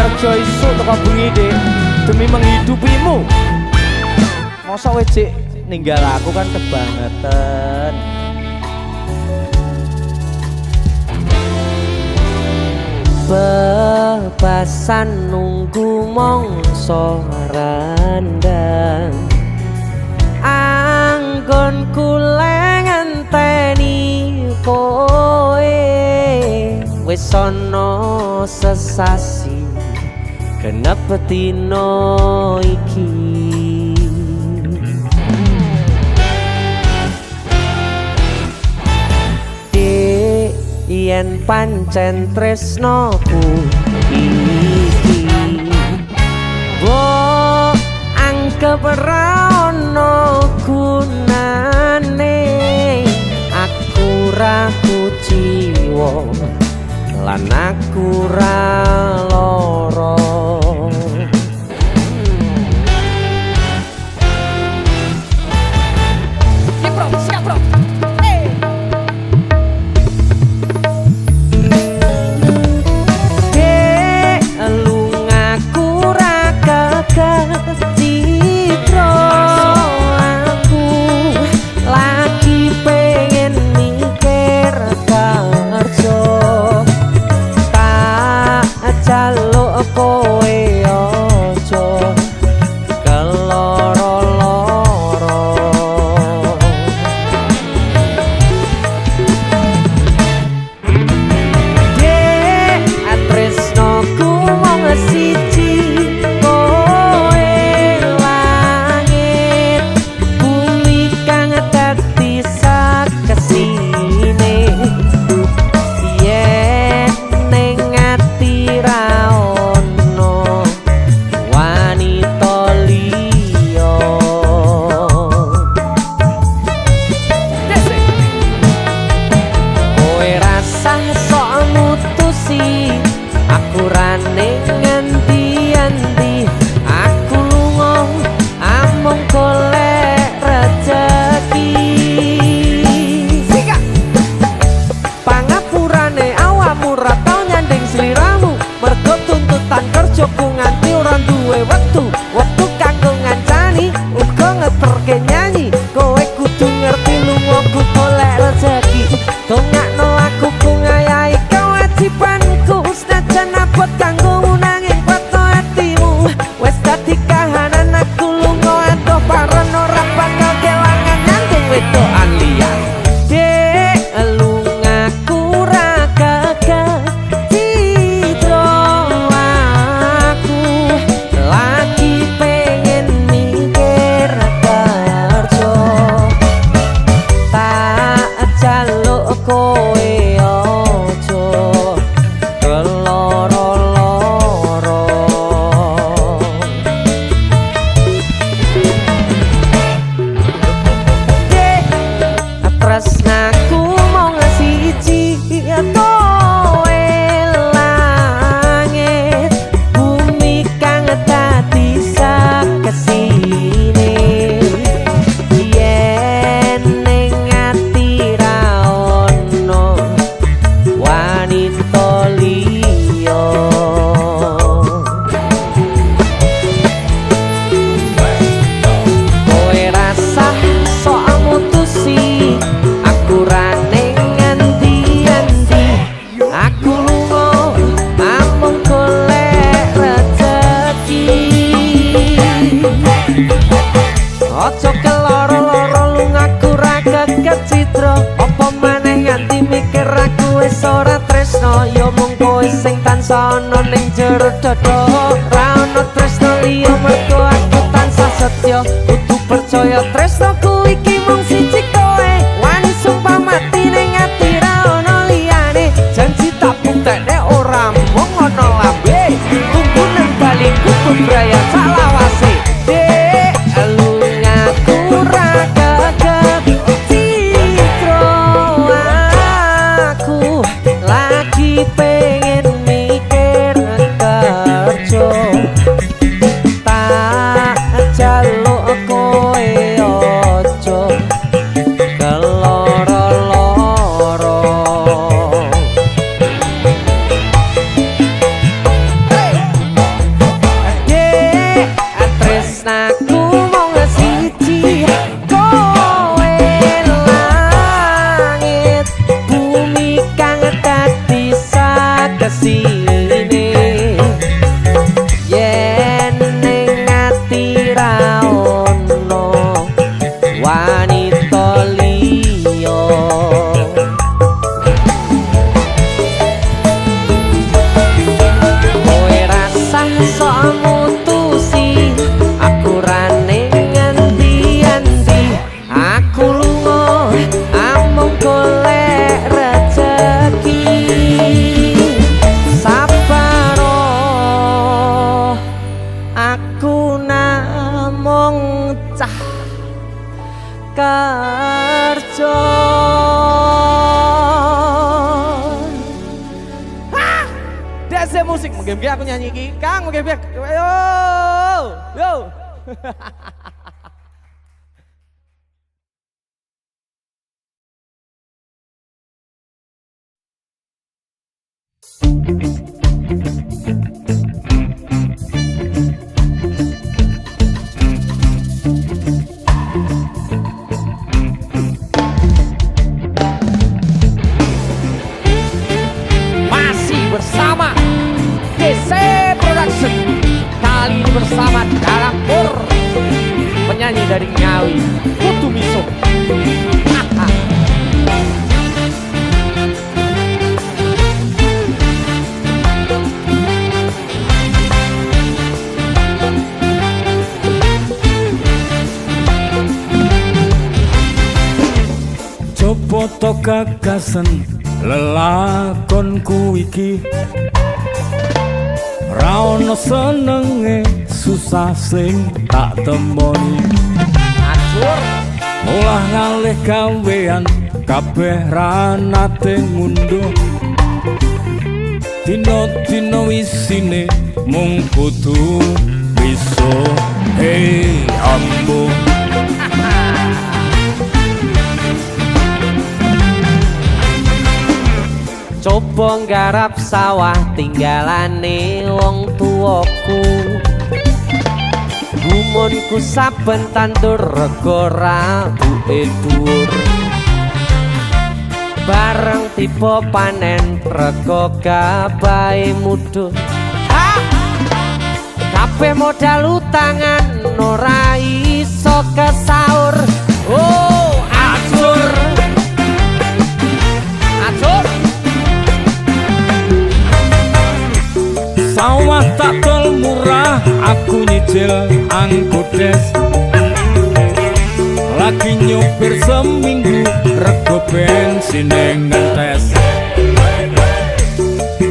kerja isuk teko bengi Dik demi menghidupimu. Masa wis Dik ninggal aku kan kebangetan. Bebasan nunggu mongso randang anggon kule ngenteni kowe wis ana sesasi genep dina iki. Yen pancen tresnoku iki mbok anggap ra ono gunane aku ra kuciwa lan aku ra lara. Siap bro citra aku lagi pengen mikir kerja tak jaluk kowe aja keloro-loro. Dek tresnoku mung siji waktu kanggo ngancani uga ngeterke nyanyi kowe kudu ngerti lunga ku golek rezeki dongakno aku ku ngayahi kewajibanku senajan abot kanggo nanging pato hatimu wis dadi kahanan aku lunga adoh paren ora bakal kelangan nyandung wedokan liya. Dek lungaku ra gagah citra aku lagi pengen mikir kerja tak jaluk kowe aja keloro-loro. Dek tresnaku mung siji kowe langit bumi kang dadi kesini yen ning ati ra ono wanita liya. Kowe rasah sok mutusi aku ra ning endi-endi aku lunga amung golek rezeki. Ojo keloro-loro lungaku ra geget citra apa maneh nganti mikir aku wis ora tresno ya mung kowe sing tansah ana ning jero dada ra ono tresno liya mergo aku tansah setya kudu percaya tresnoku iki mung siji kowe wani sumpah mati ning ati ra ono liyane janji tak buktekne ora mung ono lambe tunggu nang baliku bebraya salawase. Dek lungaku ra gagah citra aku lagi pengen mikir kerja tak jaluk kowe aja keloro-loro. Ku mung siji kowe langit bumi kang dadi sakesine yen ning ati ra ono wanita liya kowe rasah sok mutusi aku ra ning endi-endi aku lunga amung golek rejeki sabaro aku namung cah kerja DC musik mungkin aku nyanyi iki Kang mungkin yo yo masih bersama DC Production kali ini bersama Darapur penyanyi dari Ngawi Putu Miso. Coba to gagasan lelakonku iki ra ono senenge susah sing tak temoni Acur olah ngalih gawean kabeh ra nate ngunduh dino-dino isine mung kudu bisa hey ambo coba nggarap sawah tinggalane wong tuaku gumunku saben tandur rego rabuke dhuwur bareng tiba panen rego gabahe mudhun kabeh modal utangan ora iso kesaur oh acur acur sawah tak tol murah aku nyicil angkudes lagi nyopir seminggu rego bensin ngentes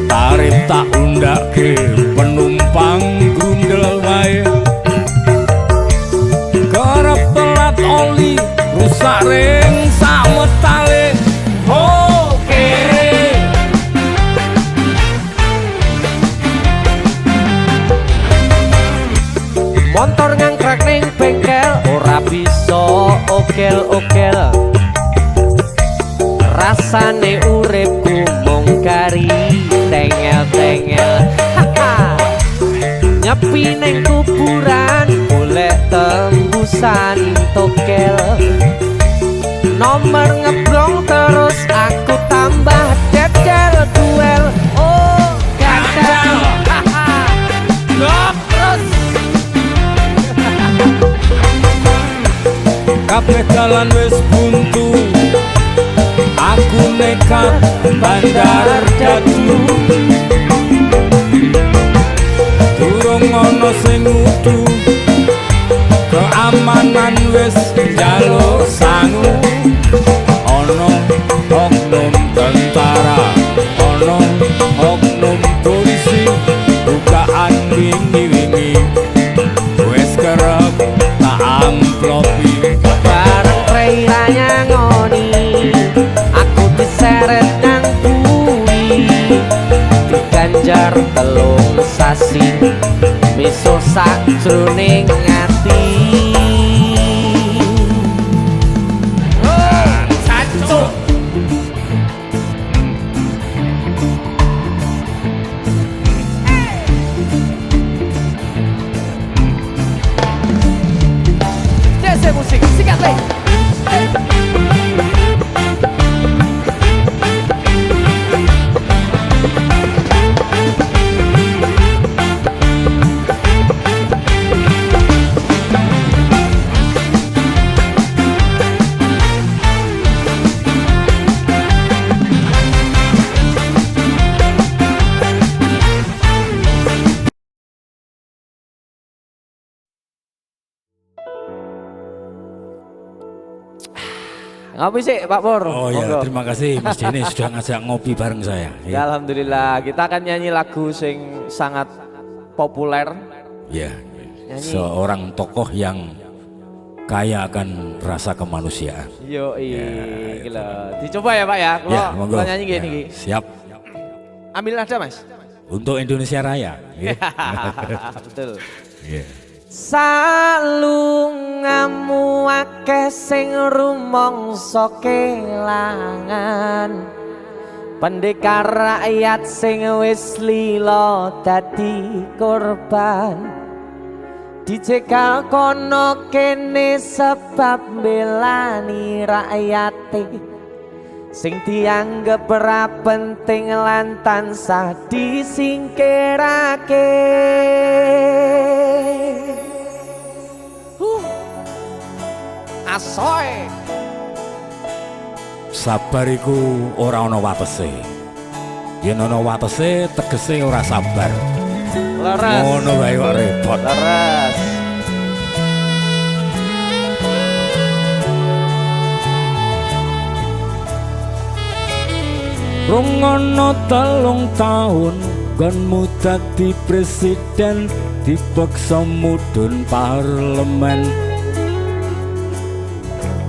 tarif tak undake penumpang grundel wae kerep telat oli rusak ring sametale oh kere motor ngangkrak ning bengkel ora bisa okel-okel rasane uripku mung kari tengel-tengel nyepi ning kuburan golek tembusan tokel nomor ngeblong terus aku tambah dedel duel oh gagal terus kabeh dalan wis buntu aku nekat bandar dadu durung ana sing ngudu keamanan wis njaluk sangu ana oknum tentara ana oknum polisi bukaan wingi-wingi wis kerep tak amplopi bareng preiranya ngoni aku diseret nang bumi diganjar telung sasi miso sakjroning ati Sancuk DC Musik, sikat le. Ngopi sih Pak Pur. Oh ya, Monggo. terima kasih Mas Denny sudah ngajak ngopi bareng saya. Ya, alhamdulillah, kita akan nyanyi lagu sing sangat populer. Ya, Nyanyi. seorang tokoh yang kaya akan rasa kemanusiaan. Yo, Ya, gila. Dicoba ya Pak ya. Ya, monggo. Kalau nyanyi gini. Ya, Ki. siap. Ambil nada Mas. Untuk Indonesia Raya. Ya. Betul. Ya. Salungamu akeh sing rumangsa kelangan, pendekar rakyat sing wis lila dadi korban, dicegal kono kene sebab belani rakyate sing dianggep ora penting lan tansah disingkirake. Asoy Sabar iku ora ana watese. Yen ana watese tegese ora sabar. Leres. Ngono wae kok repot. Leres. Rungono 3 tahun gonmu dadi presiden, dipaksa mudhun parlemen.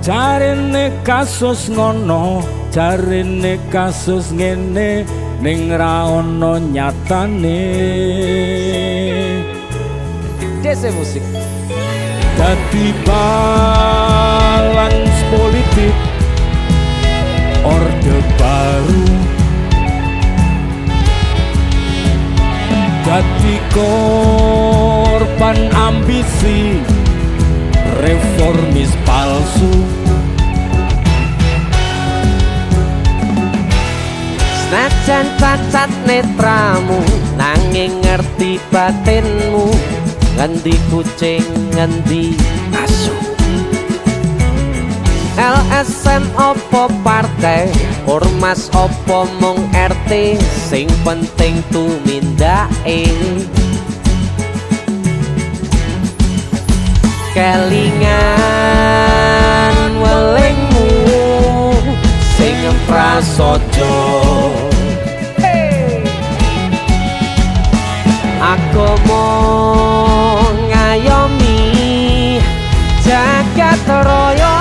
Jarine kasus ngono, jarine kasus ngene, ning ra ono nyatane. DC Musik. Dadi balance politik orde baru, dadi korban ambisi reformis palsu. Senajan cacat netramu nanging ngerti batinmu, ngendi kucing ngendi asu. LSM opo partai, ormas opo mung RT, sing penting tumindake. Kelingan welingmu sing prasaja, aku mau ngayomi jagat raya.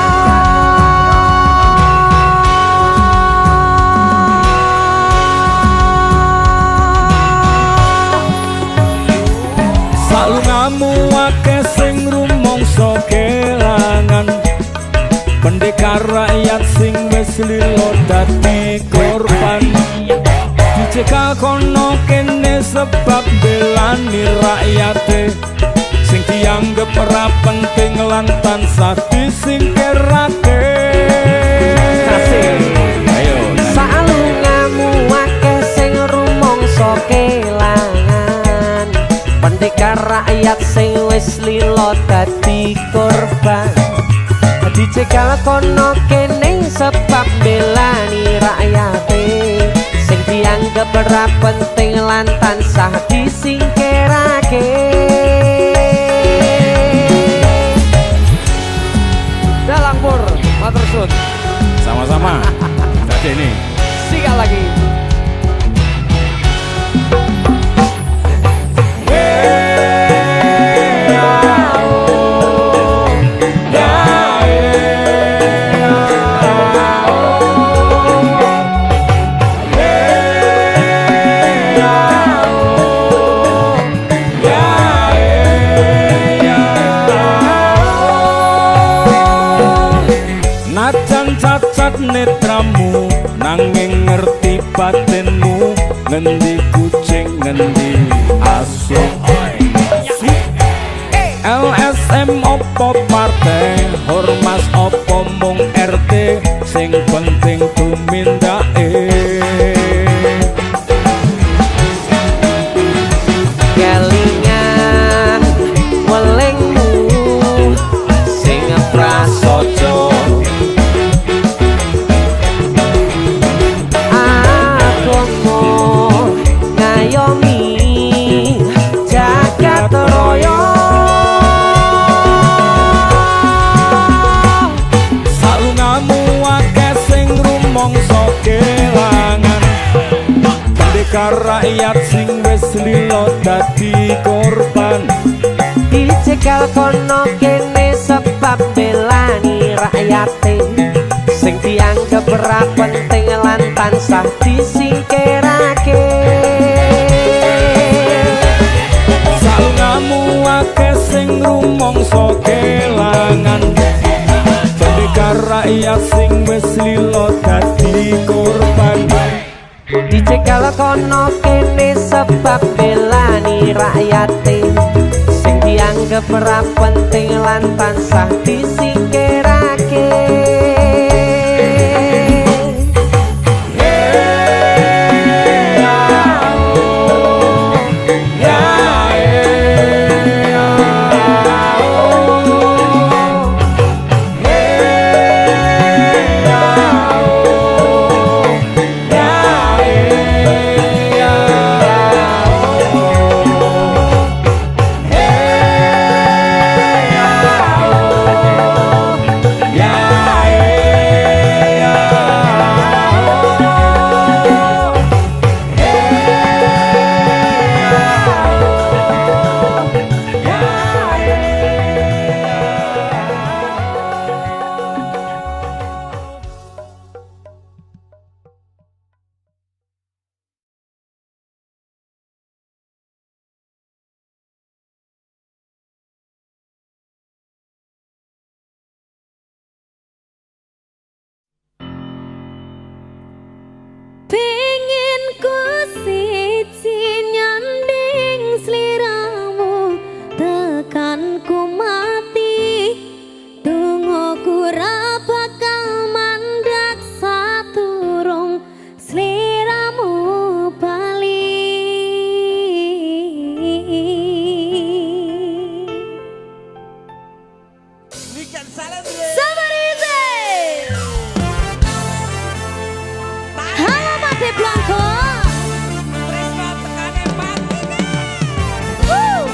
Salungamu akeh sing rumangsa kelangan, pendekar rakyat sing wis lila dadi korban, dicegal kono kene sebab belani rakyate sing dianggep ora penting lan tansah disingkirake. Ayo Salungamu akeh sing rumangsa kelangan, pendekar rakyat sing wis lila dadi korban, dicegal kono kene sebab belani rakyate sing dianggep ora penting lan tansah disingkirake. Dalang Pur, matur suwun. sama-sama. Jadi ini Sikat lagi. najan cacat netramu nanging ngerti batinmu, ngendi kucing ngendi asu. LSM LSM opo partai, Ormas opo mung RT, sing penting tumindake. Kelingan welingmu sing prasaja, agama ngayomi jagat raya. Salungamu akeh sing rumangsa kelangan, pendekar rakyat sing wis lila dadi korban. Dicegal kono kene sebab belani rakyate sing dianggap ora penting lan tansah disingkirake. Salungamu akeh sing rumangsa kelangan, pendekar rakyat sing wis lila dadi korban. Dicegal kono kene sebab belani rakyate sing dianggap ora penting lan tansah disingkirake. Pengen ku siji nyanding sliramu tekan ku mati, dongoku ra bakal mandek saturung sliramu bali. Somebody say Halo Mate Blanco. Woo.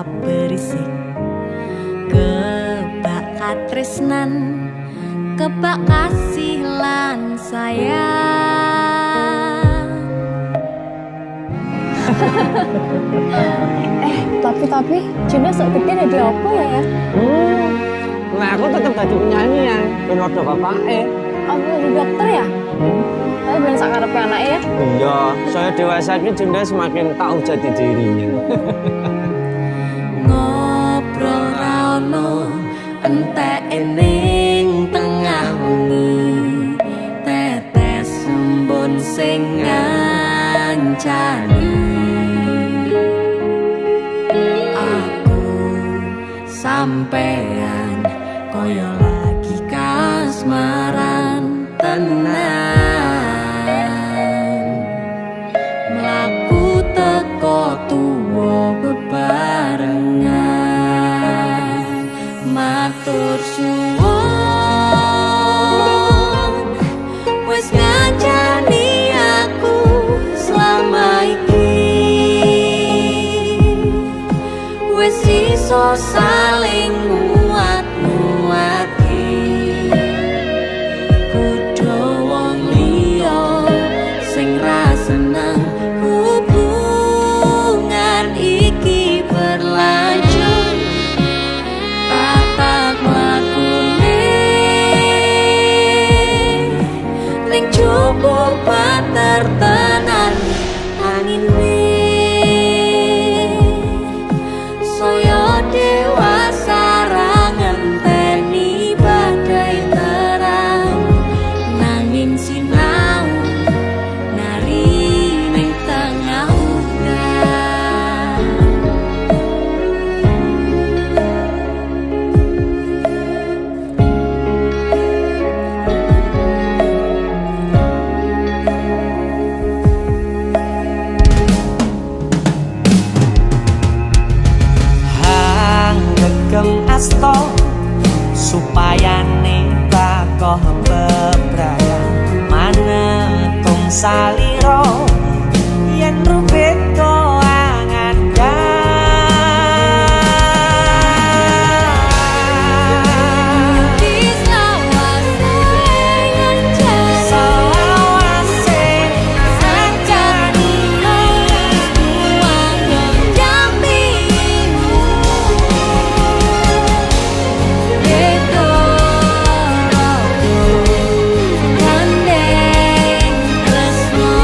berisik kebak katresnan kebak kasih lan sayang. Tapi Juna sok gede jadi apa ya? Nah aku tetap jadi penyanyi ya, ben ordo bapake. Aku jadi dokter ya? Tapi belum sakarepe anaknya ya? Iya, saya dewasa ini Junda semakin tahu jati dirinya. Ngobrol rano entek ning tengah wengi tetes embun sing ngancani aku sampean koyo lagi kasmaran tenan mlaku teko tuwa bebarengan matur suwun wis ngancani aku selama iki wis iso saling nguat-nguati kudu wong liya sing ra seneng hubungan iki berlanjut tatak lakune ning cukup patertenan angin saya dewasa ra ngenteni badai terang nanging sinau nari ning tengah udan. Hang gegem asto supaya bakoh bebrayan manetung saliro yen rubet koangan Gandeng tresno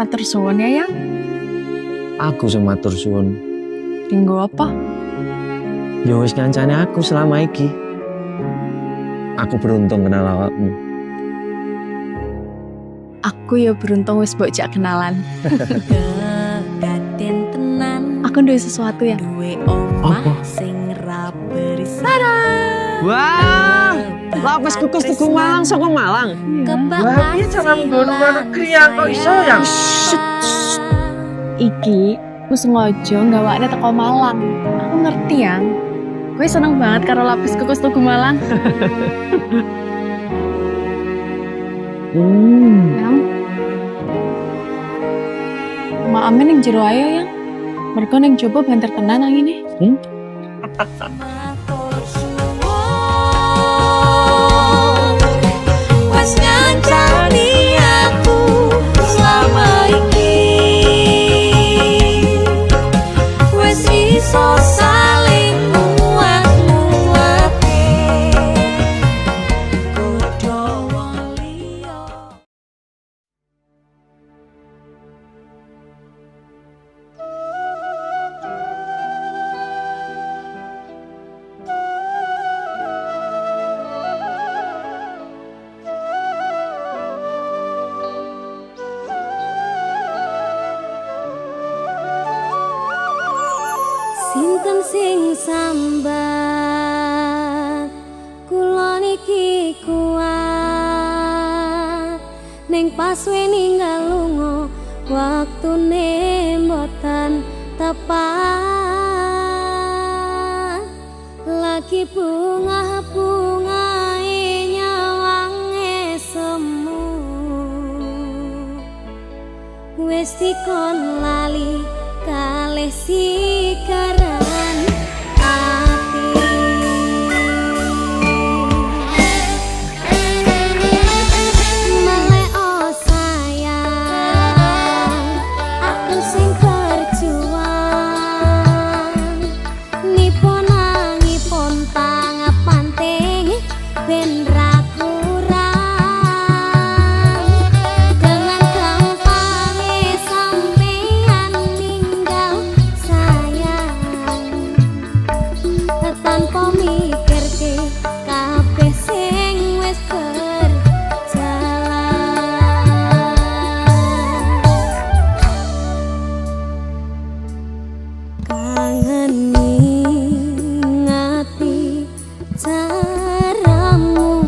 Matur suwun ya, Yang. Aku sing matur suwun. Dinggo apa? Ya wis ngancane aku selama iki. Aku beruntung kenal awakmu. Aku ya beruntung wis mbok jak kenalan. Kedaden tenan Aku duwe sesuatu ya. duwe omah sing ra beris. Wah, lapis kukus Tugu Malang saka Malang. Wah, iki jangan nggon negeri ya kok iso ya. Iki aku sengaja gawakne teko Malang. Aku ngerti Yang. Gue seneng banget karo lapis kukus Tugu Malang. Yang. Maame ning jero ayo Yang. Mergo ning jowo banter tenan angine. Matur suwun wis ngancani aku selama iki wis iso saling muat-muate kudu wong liya. Sinten sing sambat kula niki kuat ning pas ninggal lunga waktune mboten tepat lagi bunga-bungae nyawange semu wis dikon lali kalih sikaran ati Male oh sayang aku sing berjuang nipun nangipun pangapanting ben ra kurang dengan gampangnya sampeyan ninggal sayang tanpa mikirke kabeh sing wis berjalan kangen ngati caramu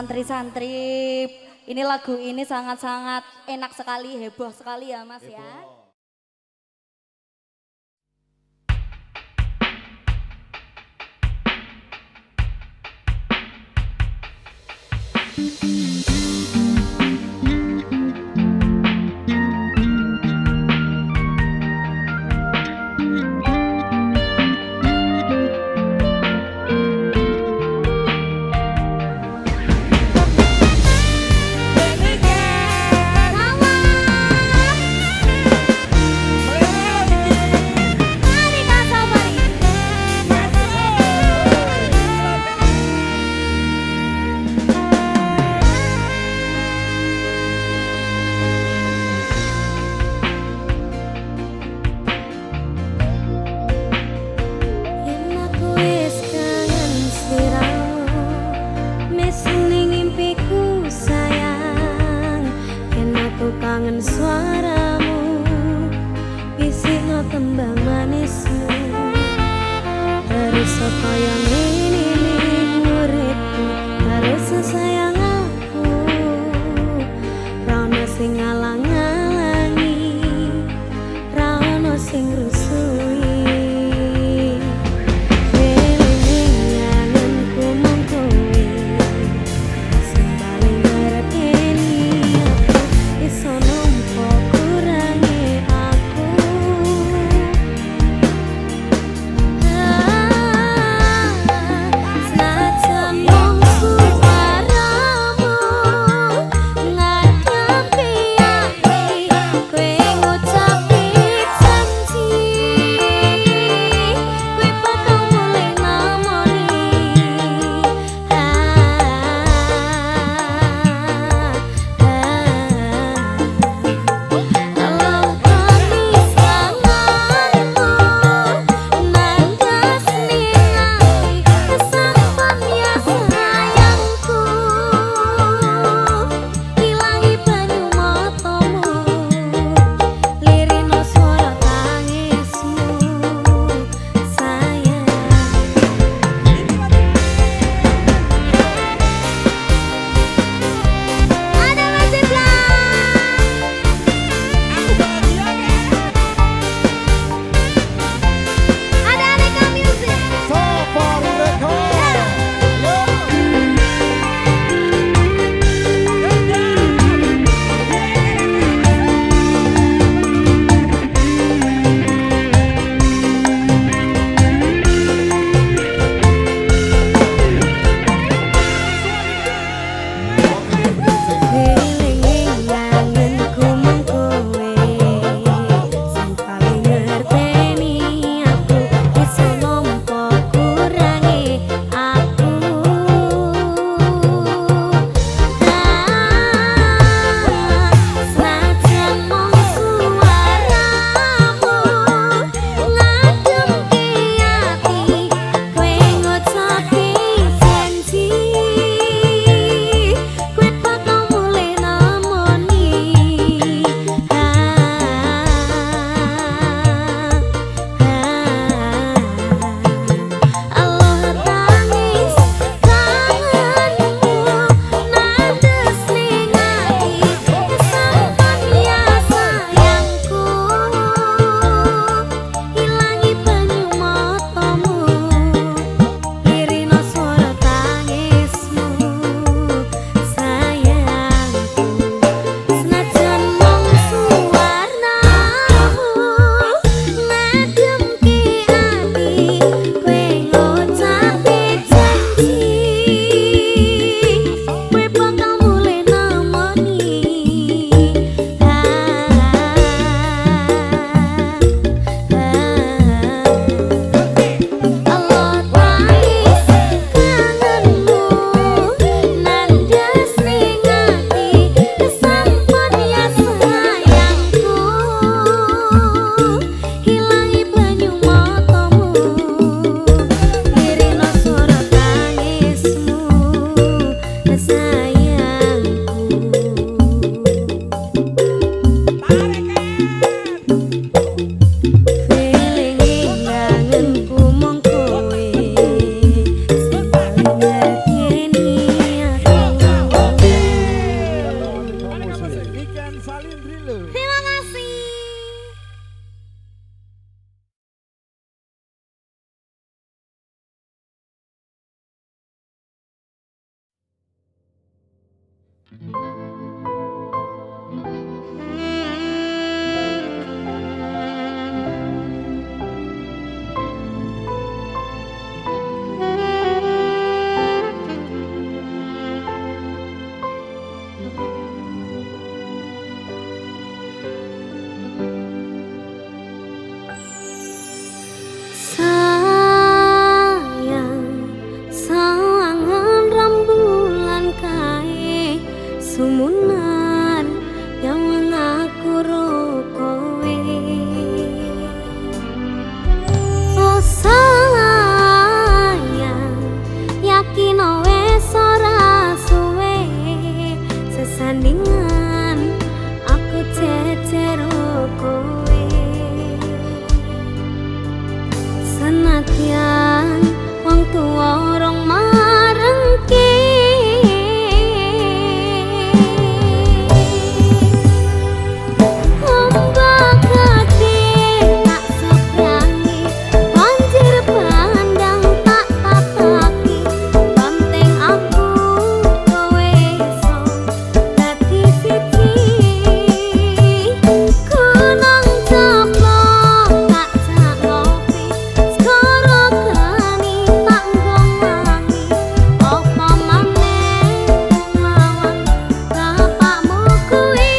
santri-santri. Ini lagu ini sangat-sangat enak sekali, heboh sekali ya Mas ya. Kangen suaramu, bisikno tembang manismu. Terus kaya ngene uripku, terus sayang aku. Rano sing ngalang-alangi, rano sing rusui. Salindri lho. Terima kasih. Sayang, sawangan rembulan kae sumunan yang aku kowe. Oh sayang, yakin wes ora suwe sesandingan aku cecero kowe. Senadyan wong tuwa rong marengke ombak gede tak seberangi banjir bandang tak tataki banteng aku kowe iso dadi siji kunang ceplok tak jak ngopi skoro gani tak nggongangi apa maneh lawan bapakmu kuwi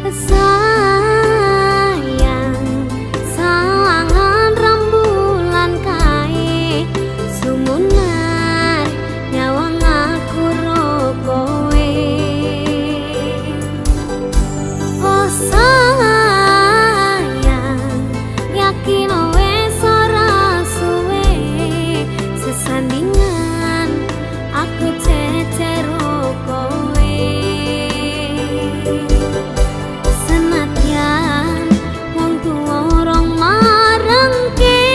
Mas sayang, sawangan rembulan kae sumunan nyawang aku kowe. Oh sayang, yakin wes ora suwe sesandingan aku cecero kowe. Senadyan wong tuwa rong marengke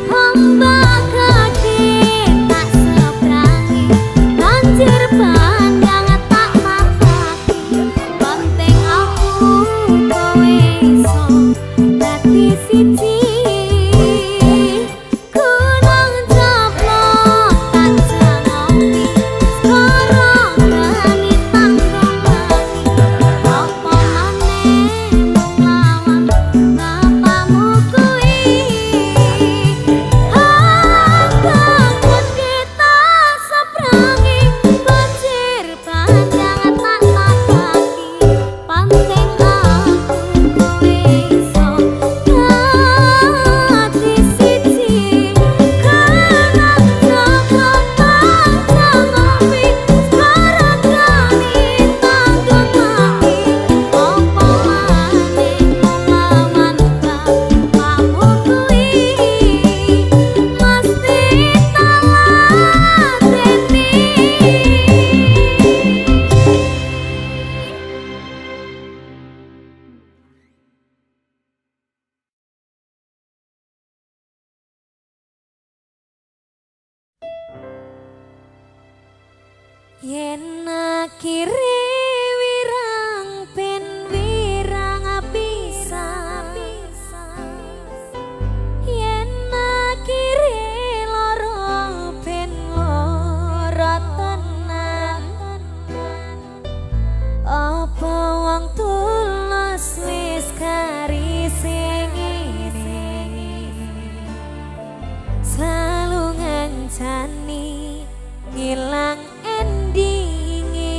ombak gede tak seberangi banjir bandang tak mataki banteng aku kowe iso dadi siji kunang ceplok tak jak ngopi skoro gani tak nggongangi apa maneh lawan bapakmu kuwi ombak gede tak seberangi banjir bandang tak tataki banteng aku kowe iso dadi siji kunang ceplok tak jak ngopi skoro gani tak nggongangi apa maneh lawan bapakmu kuwi mesti yen akhire wirang ben wirang pisan yen akhire lara ben lara tenan apa wong tulus wis kari sing ngene selalu ngancani ngilang endinge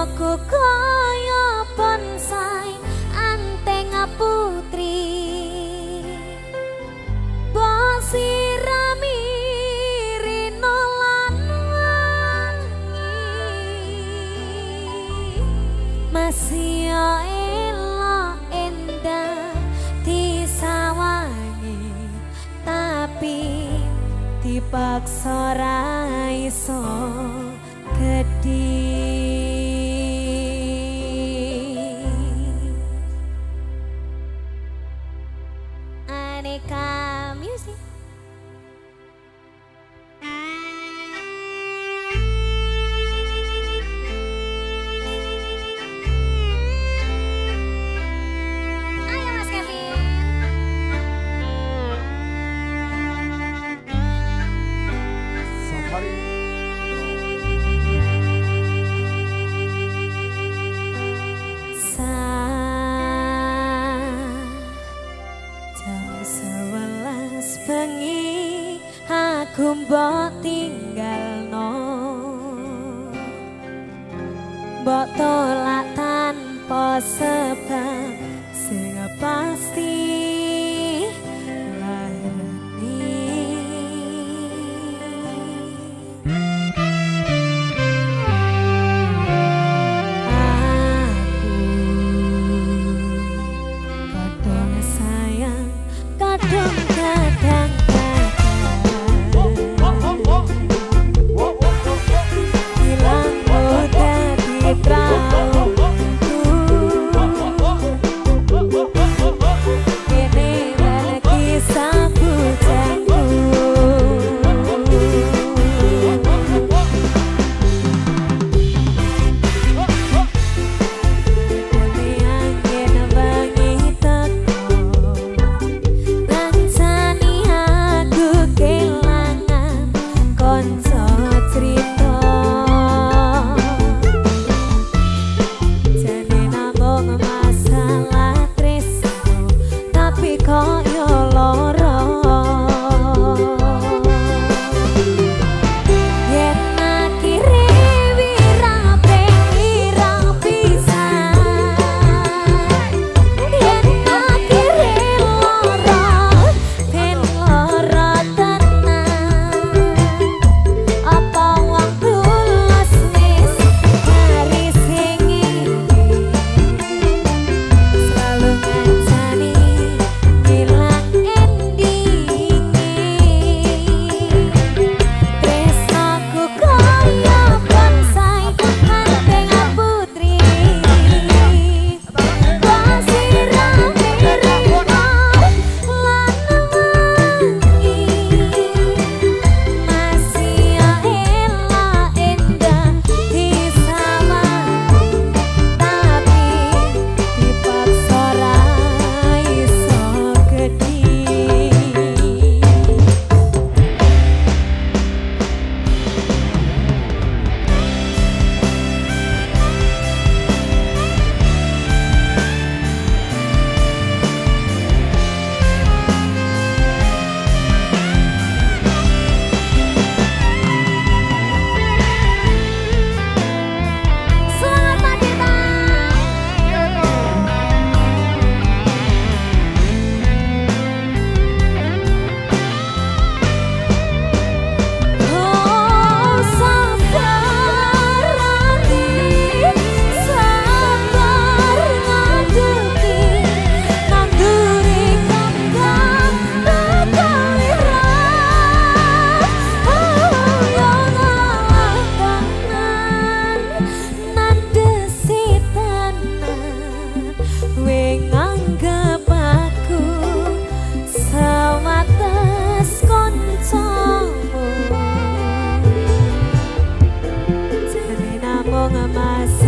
tresnoku kaya bonsai anteng putri bosirami rino lan wangi masih elok endah disawangi tapi dipaksa ra iso gedhi. Aneka Music. Ayo Mas Kevin. Jam 11 bengi aku mbok tinggalno mbok tolak tanpa sebab sing pasti Mong masih